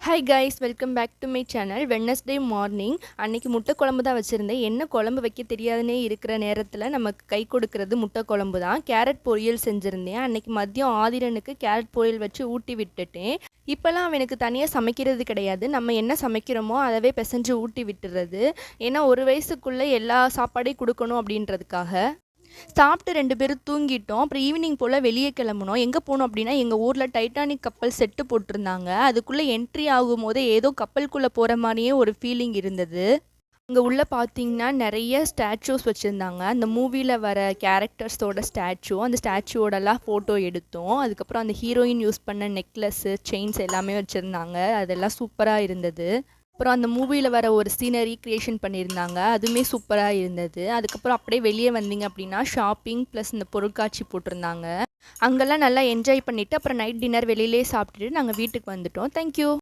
Hi guys, welcome back to my channel. Wednesday morning அன்றைக்கி முட்டை குழம்பு தான் வச்சுருந்தேன். என்ன குழம்பு வைக்க தெரியாதுன்னே இருக்கிற நேரத்தில் நமக்கு கை கொடுக்கறது முட்டை குழம்பு தான். கேரட் பொரியல் செஞ்சுருந்தேன். அன்றைக்கி மதியம் ஆதிரனுக்கு கேரட் பொரியல் வச்சு ஊட்டி விட்டுட்டேன். இப்போல்லாம் அவனுக்கு தனியாக சமைக்கிறது கிடையாது. நம்ம என்ன சமைக்கிறோமோ அதவே பிசைஞ்சு ஊட்டி விட்டுறது. ஏன்னா ஒரு வயசுக்குள்ளே எல்லா சாப்பாடையும் கொடுக்கணும் அப்படின்றதுக்காக. சாப்பிட்டு 2 பேரும் தூங்கிட்டோம். அப்புறம் ஈவினிங் போல் வெளியே கிளம்புனோம். எங்கே போனோம் அப்படின்னா, எங்கள் ஊரில் டைட்டானிக் கப்பல் செட்டு போட்டிருந்தாங்க. அதுக்குள்ளே என்ட்ரி ஆகும்போதே ஏதோ கப்பலுக்குள்ளே போகிற மாதிரியே ஒரு ஃபீலிங் இருந்தது. அங்கே உள்ளே பார்த்தீங்கன்னா நிறைய ஸ்டாச்சூஸ் வச்சுருந்தாங்க. அந்த மூவியில் வர கேரக்டர்ஸோட ஸ்டாச்சு, அந்த ஸ்டாச்சுவோடலாம் ஃபோட்டோ எடுத்தோம். அதுக்கப்புறம் அந்த ஹீரோயின் யூஸ் பண்ண நெக்லஸ்ஸு, செயின்ஸ் எல்லாமே வச்சுருந்தாங்க. அதெல்லாம் சூப்பராக இருந்தது. அப்புறம் அந்த மூவியில் வர ஒரு சீனரி க்ரியேஷன் பண்ணியிருந்தாங்க. அதுவுமே சூப்பராக இருந்தது. அதுக்கப்புறம் அப்படியே வெளியே வந்தீங்க அப்படின்னா ஷாப்பிங் ப்ளஸ் இந்த பொருட்காட்சி போட்டிருந்தாங்க. அங்கெல்லாம் நல்லா என்ஜாய் பண்ணிவிட்டு அப்புறம் நைட் டின்னர் வெளியிலே சாப்பிட்டுட்டு நாங்கள் வீட்டுக்கு வந்துட்டோம். தேங்க்யூ.